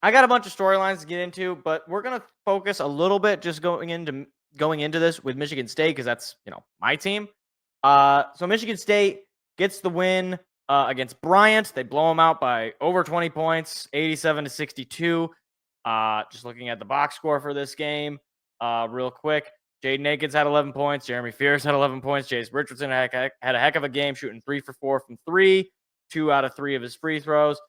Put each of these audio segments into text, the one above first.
I got a bunch of storylines to get into, but we're gonna focus a little bit just going into this with Michigan State because that's my team. So Michigan State gets the win against Bryant. They blow them out by over 20 points, 87-62. Just looking at the box score for this game, real quick. Jaden Akins had 11 points. Jeremy Fears had 11 points. Chase Richardson had a heck of a game, shooting 3 for 4 from three, 2 out of 3 of his free throws.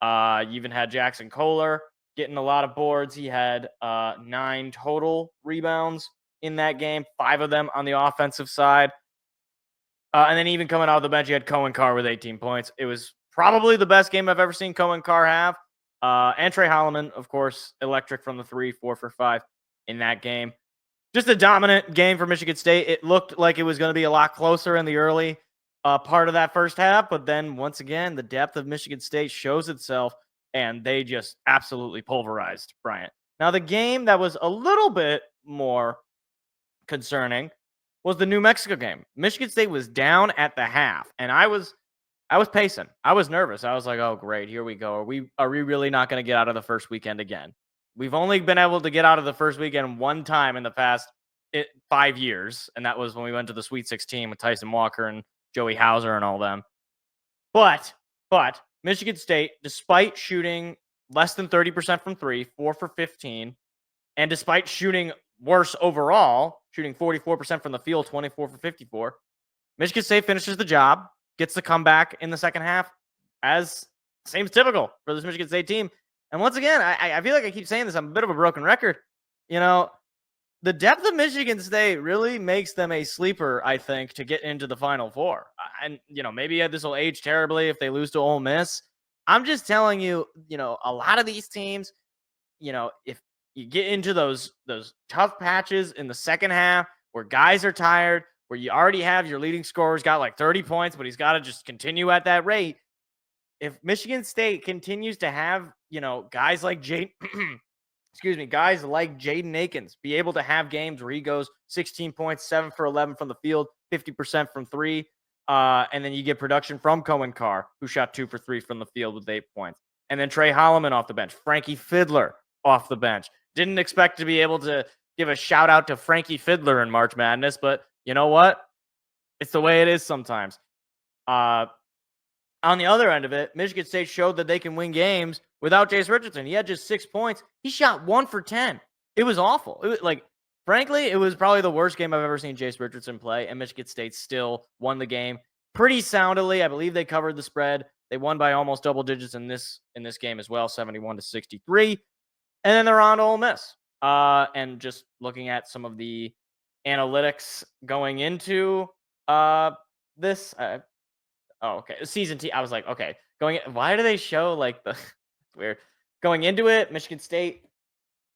You even had Jackson Kohler getting a lot of boards. He had 9 total rebounds in that game, 5 of them on the offensive side. And then even coming out of the bench, you had Cohen Carr with 18 points. It was probably the best game I've ever seen Cohen Carr have. And Trey Holloman, of course, electric from the 3, 4 for 5 in that game. Just a dominant game for Michigan State. It looked like it was going to be a lot closer in the early part of that first half, but then once again, the depth of Michigan State shows itself, and they just absolutely pulverized Bryant. Now, the game that was a little bit more concerning was the New Mexico game. Michigan State was down at the half, and I was pacing. I was nervous. I was like, "Oh, great, here we go. Are we really not going to get out of the first weekend again?" We've only been able to get out of the first weekend one time in the past 5 years, and that was when we went to the Sweet 16 with Tyson Walker and Joey Hauser and all them. But Michigan State, despite shooting less than 30% from 3, 4 for 15, and despite shooting worse overall, shooting 44% from the field, 24 for 54, Michigan State finishes the job, gets the comeback in the second half, as seems typical for this Michigan State team. And once again, I feel like I keep saying this. I'm a bit of a broken record. The depth of Michigan State really makes them a sleeper, I think, to get into the Final Four. And, maybe this will age terribly if they lose to Ole Miss. I'm just telling you, a lot of these teams, if you get into those tough patches in the second half where guys are tired, where you already have your leading scorer's got like 30 points, but he's got to just continue at that rate. If Michigan State continues to have, guys like guys like Jaden Akins be able to have games where he goes 16 points, 7 for 11 from the field, 50% from 3, and then you get production from Cohen Carr, who shot 2 for 3 from the field with 8 points. And then Trey Holloman off the bench, Frankie Fiddler off the bench. Didn't expect to be able to give a shout out to Frankie Fiddler in March Madness, but you know what? It's the way it is sometimes. On the other end of it, Michigan State showed that they can win games without Chase Richardson. He had just 6 points. He shot 1 for 10. It was awful. Frankly, it was probably the worst game I've ever seen Chase Richardson play, and Michigan State still won the game pretty soundly. I believe they covered the spread. They won by almost double digits in this game as well, 71-63. And then they're on to Ole Miss. And just looking at some of the analytics going into this. Okay. Season T. I was like, okay, why do they show like the weird going into it? Michigan State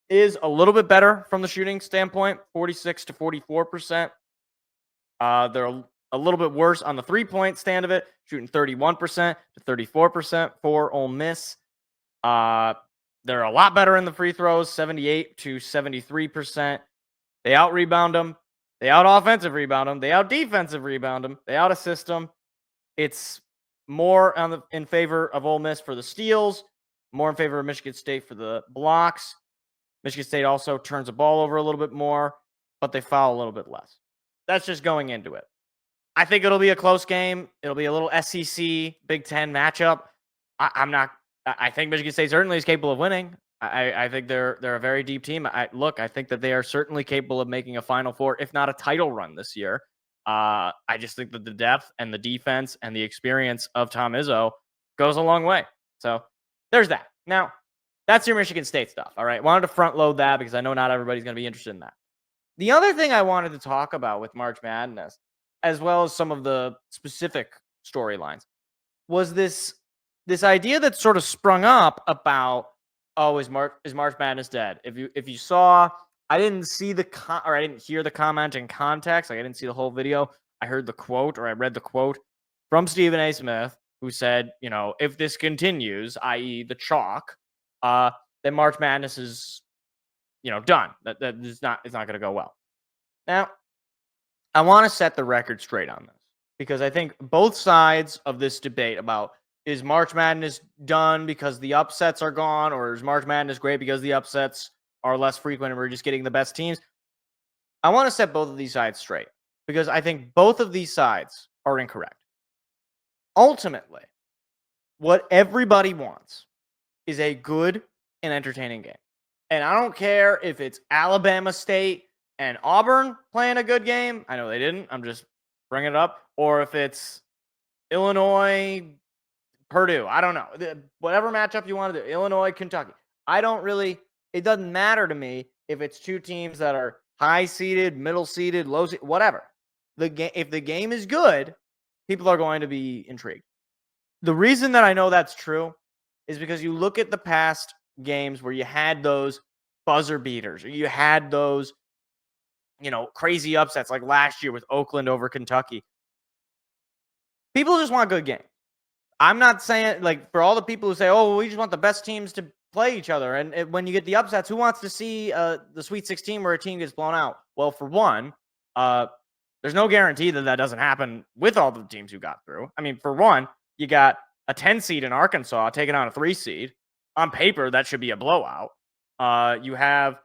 is a little bit better from the shooting standpoint, 46-44%. They're a little bit worse on the 3-point stand of it, shooting 31%-34% for Ole Miss. They're a lot better in the free throws, 78-73%. They out rebound them. They out offensive rebound them. They out defensive rebound them. They out assist them. It's more in favor of Ole Miss for the steals, more in favor of Michigan State for the blocks. Michigan State also turns the ball over a little bit more, but they foul a little bit less. That's just going into it. I think it'll be a close game. It'll be a little SEC Big Ten matchup. I think Michigan State certainly is capable of winning. I think they're a very deep team. I think that they are certainly capable of making a Final Four, if not a title run this year. I just think that the depth and the defense and the experience of Tom Izzo goes a long way. So there's that. Now, that's your Michigan State stuff. All right. Wanted to front load that because I know not everybody's going to be interested in that. The other thing I wanted to talk about with March Madness, as well as some of the specific storylines, was this idea that sort of sprung up about, is March Madness dead? If you saw, I didn't see I didn't hear the comment in context. Like I didn't see the whole video. I heard the quote, or I read the quote from Stephen A. Smith, who said, if this continues, i.e. the chalk, then March Madness is, done. That is not, it's not going to go well. Now, I want to set the record straight on this because I think both sides of this debate about is March Madness done because the upsets are gone, or is March Madness great because the upsets are less frequent and we're just getting the best teams? I want to set both of these sides straight because I think both of these sides are incorrect. Ultimately, what everybody wants is a good and entertaining game. And I don't care if it's Alabama State and Auburn playing a good game. I know they didn't. I'm just bringing it up. Or if it's Illinois, Purdue. I don't know. Whatever matchup you want to do. Illinois, Kentucky. It doesn't matter to me if it's two teams that are high seeded, middle seeded, low seeded, whatever. If the game is good, people are going to be intrigued. The reason that I know that's true is because you look at the past games where you had those buzzer beaters or you had those, crazy upsets like last year with Oakland over Kentucky. People just want good games. I'm not saying, like, for all the people who say, oh, we just want the best teams to play each other. And when you get the upsets, who wants to see the Sweet 16 where a team gets blown out? Well, for one, there's no guarantee that doesn't happen with all the teams who got through. I mean, for one, you got a 10 seed in Arkansas taking on a 3 seed. On paper, that should be a blowout. You have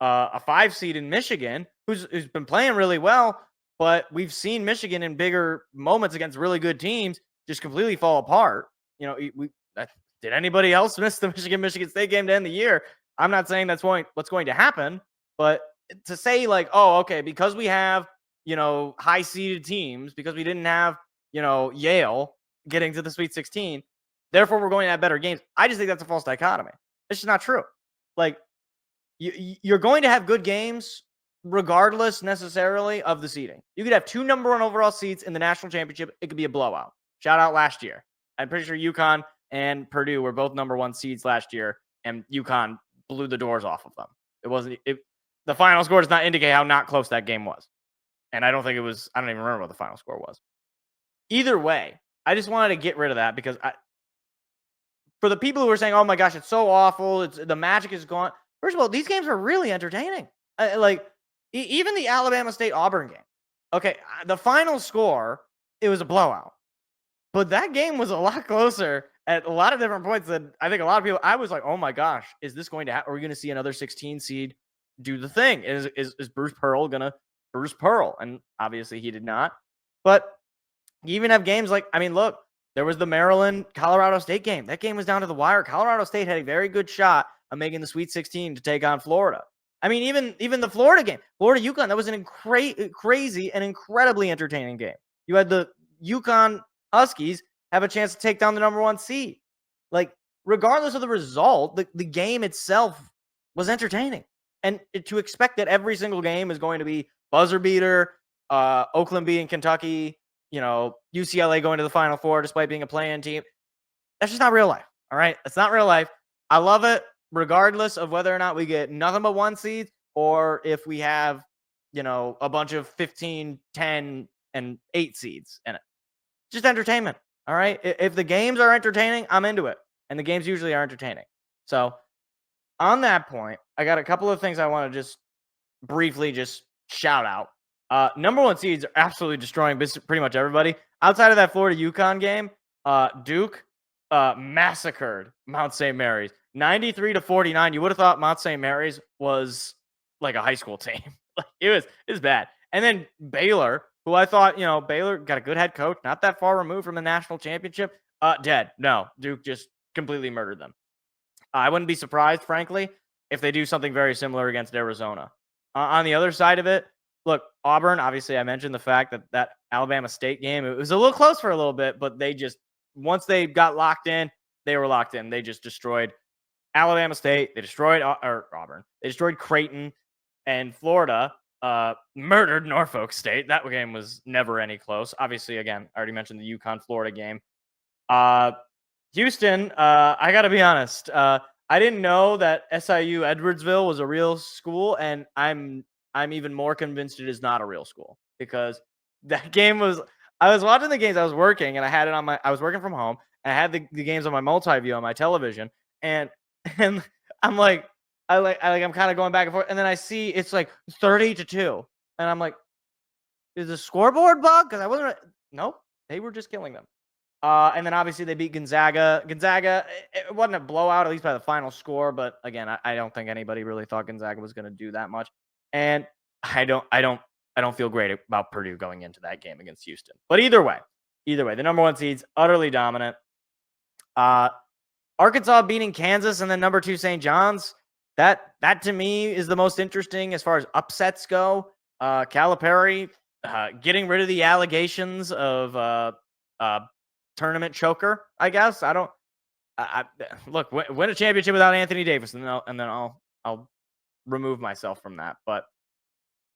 a 5 seed in Michigan who's been playing really well, but we've seen Michigan in bigger moments against really good teams just completely fall apart. Did anybody else miss the Michigan State game to end the year? I'm not saying that's what's going to happen, but to say like, oh, okay, because we have, high seeded teams, because we didn't have, Yale getting to the Sweet 16, therefore we're going to have better games. I just think that's a false dichotomy. It's just not true. Like, you're going to have good games regardless necessarily of the seeding. You could have 2 number 1 overall seeds in the national championship. It could be a blowout. Shout out last year. I'm pretty sure UConn and Purdue were both number 1 seeds last year, and UConn blew the doors off of them. The final score does not indicate how not close that game was. And I don't even remember what the final score was. Either way, I just wanted to get rid of that because for the people who are saying, oh my gosh, it's so awful, the magic is gone. First of all, these games are really entertaining. Even the Alabama State-Auburn game. Okay, the final score, it was a blowout. But that game was a lot closer at a lot of different points than I think a lot of people. I was like, oh my gosh, is this going to happen? Are we going to see another 16 seed do the thing? Is Bruce Pearl going to Bruce Pearl? And obviously he did not. But you even have games like, look, there was the Maryland-Colorado State game. That game was down to the wire. Colorado State had a very good shot of making the Sweet 16 to take on Florida. Even the Florida game, Florida-UConn, that was an crazy and incredibly entertaining game. You had the UConn Huskies have a chance to take down the number 1 seed. Like, regardless of the result, the game itself was entertaining. And to expect that every single game is going to be buzzer beater, Oakland beating Kentucky, UCLA going to the Final Four despite being a play-in team, that's just not real life. All right? It's not real life. I love it regardless of whether or not we get nothing but 1 seed or if we have, a bunch of 15, 10, and 8 seeds in it. Just entertainment. All right. If the games are entertaining, I'm into it. And the games usually are entertaining. So on that point, I got a couple of things I want to just briefly just shout out. Number 1 seeds are absolutely destroying pretty much everybody. Outside of that Florida-UConn game, Duke massacred Mount St. Mary's. 93-49. You would have thought Mount St. Mary's was like a high school team. It was bad. And then Baylor, who I thought, Baylor got a good head coach, not that far removed from the national championship, dead. No, Duke just completely murdered them. I wouldn't be surprised, frankly, if they do something very similar against Arizona. On the other side of it, look, Auburn, obviously I mentioned the fact that Alabama State game, it was a little close for a little bit, but once they got locked in, they were locked in. They just destroyed Alabama State. They destroyed Auburn. They destroyed Creighton, and Florida murdered Norfolk State. That game was never any close. Obviously, again, I already mentioned the UConn-Florida game. Houston, I got to be honest. I didn't know that SIU Edwardsville was a real school, and I'm even more convinced it is not a real school because that game was. I was watching the games. I was working, and I had it on I was working from home, and I had the games on my multi-view on my television, and I'm like, I'm kind of going back and forth, and then I see it's like 30-2, and I'm like, is the scoreboard bug? Because I wasn't. Nope, they were just killing them. And then obviously they beat Gonzaga. Gonzaga, it wasn't a blowout, at least by the final score. But again, I don't think anybody really thought Gonzaga was going to do that much. And I don't feel great about Purdue going into that game against Houston. But either way, the number 1 seeds utterly dominant. Arkansas beating Kansas and then number 2 St. John's. That to me is the most interesting as far as upsets go. Calipari getting rid of the allegations of tournament choker, I guess. Look, win a championship without Anthony Davis, and then I'll remove myself from that. But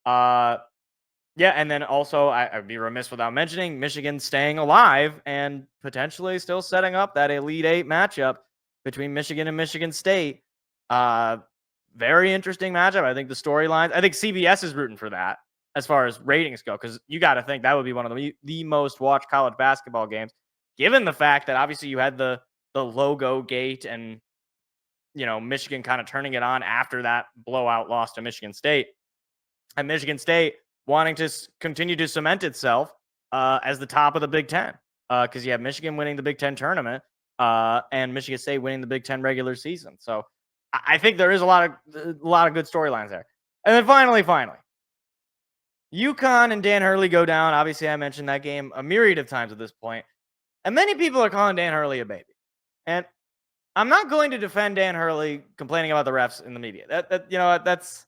yeah, and then also I'd be remiss without mentioning Michigan staying alive and potentially still setting up that Elite Eight matchup between Michigan and Michigan State. Very interesting matchup. I think the storylines. I think CBS is rooting for that as far as ratings go, because you got to think that would be one of the most watched college basketball games, given the fact that obviously you had the logo gate and Michigan kind of turning it on after that blowout loss to Michigan State, and Michigan State wanting to continue to cement itself as the top of the Big Ten, because you have Michigan winning the Big Ten tournament and Michigan State winning the Big Ten regular season. So I think there is a lot of good storylines there. And then finally, UConn and Dan Hurley go down. Obviously, I mentioned that game a myriad of times at this point. And many people are calling Dan Hurley a baby. And I'm not going to defend Dan Hurley complaining about the refs in the media. That's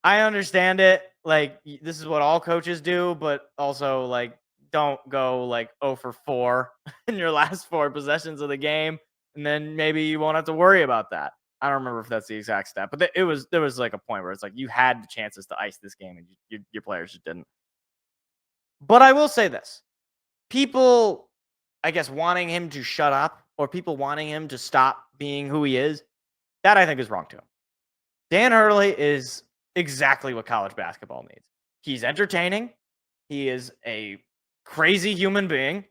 I understand it. Like, this is what all coaches do, but also, like, don't go like 0 for 4 in your last 4 possessions of the game, and then maybe you won't have to worry about that. I don't remember if that's the exact stat, but there was like a point where it's like you had the chances to ice this game and your players just didn't. But I will say this. People, I guess, wanting him to shut up or people wanting him to stop being who he is, that I think is wrong too. Dan Hurley is exactly what college basketball needs. He's entertaining. He is a crazy human being.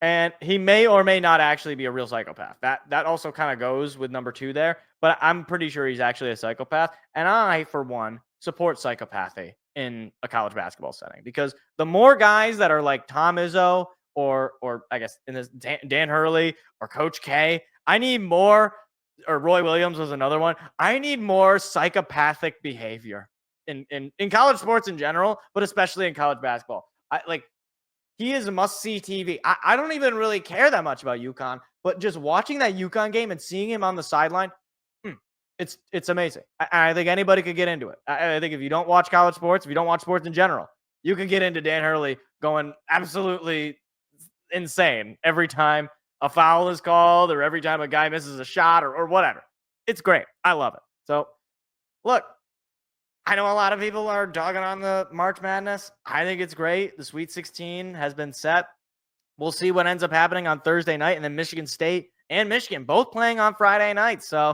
And he may or may not actually be a real psychopath. That also kind of goes with number 2 there. But I'm pretty sure he's actually a psychopath. And I, for one, support psychopathy in a college basketball setting. Because the more guys that are like Tom Izzo or I guess in this Dan Hurley or Coach K, I need more, or Roy Williams was another one. I need more psychopathic behavior in college sports in general, but especially in college basketball. He is a must-see TV. I don't even really care that much about UConn, but just watching that UConn game and seeing him on the sideline, it's amazing. I think anybody could get into it. I think if you don't watch college sports, if you don't watch sports in general, you can get into Dan Hurley going absolutely insane every time a foul is called or every time a guy misses a shot or whatever. It's great. I love it. So, look, I know a lot of people are dogging on the March Madness. I think it's great. The Sweet 16 has been set. We'll see what ends up happening on Thursday night. And then Michigan State and Michigan both playing on Friday night. So,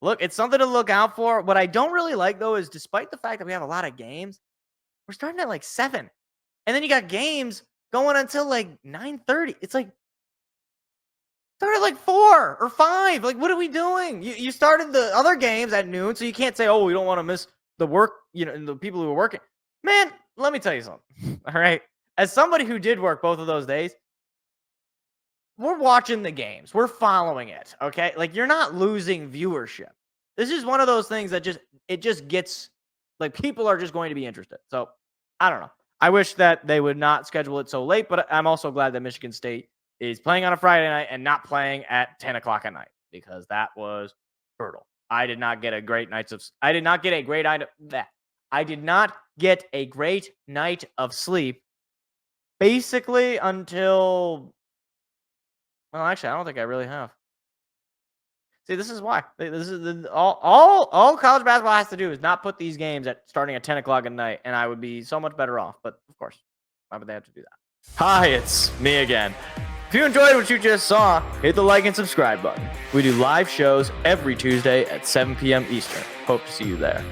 look, it's something to look out for. What I don't really like, though, is despite the fact that we have a lot of games, we're starting at like 7. And then you got games going until like 9:30. It's like, start at like 4 or 5. Like, what are we doing? You started the other games at noon, so you can't say, oh, we don't want to miss the work, the people who are working. Man, let me tell you something. All right. As somebody who did work both of those days, we're watching the games. We're following it. Okay. Like, you're not losing viewership. This is one of those things that just gets like people are just going to be interested. So I don't know. I wish that they would not schedule it so late, but I'm also glad that Michigan State is playing on a Friday night and not playing at 10 o'clock at night, because that was brutal. I did not get a great night of sleep basically until, well, actually, I don't think I really have. See, this is why. This is all college basketball has to do is not put these games starting at 10 o'clock at night, and I would be so much better off. But of course, why would they have to do that? Hi, it's me again. If you enjoyed what you just saw, hit the like and subscribe button. We do live shows every Tuesday at 7 p.m. Eastern. Hope to see you there.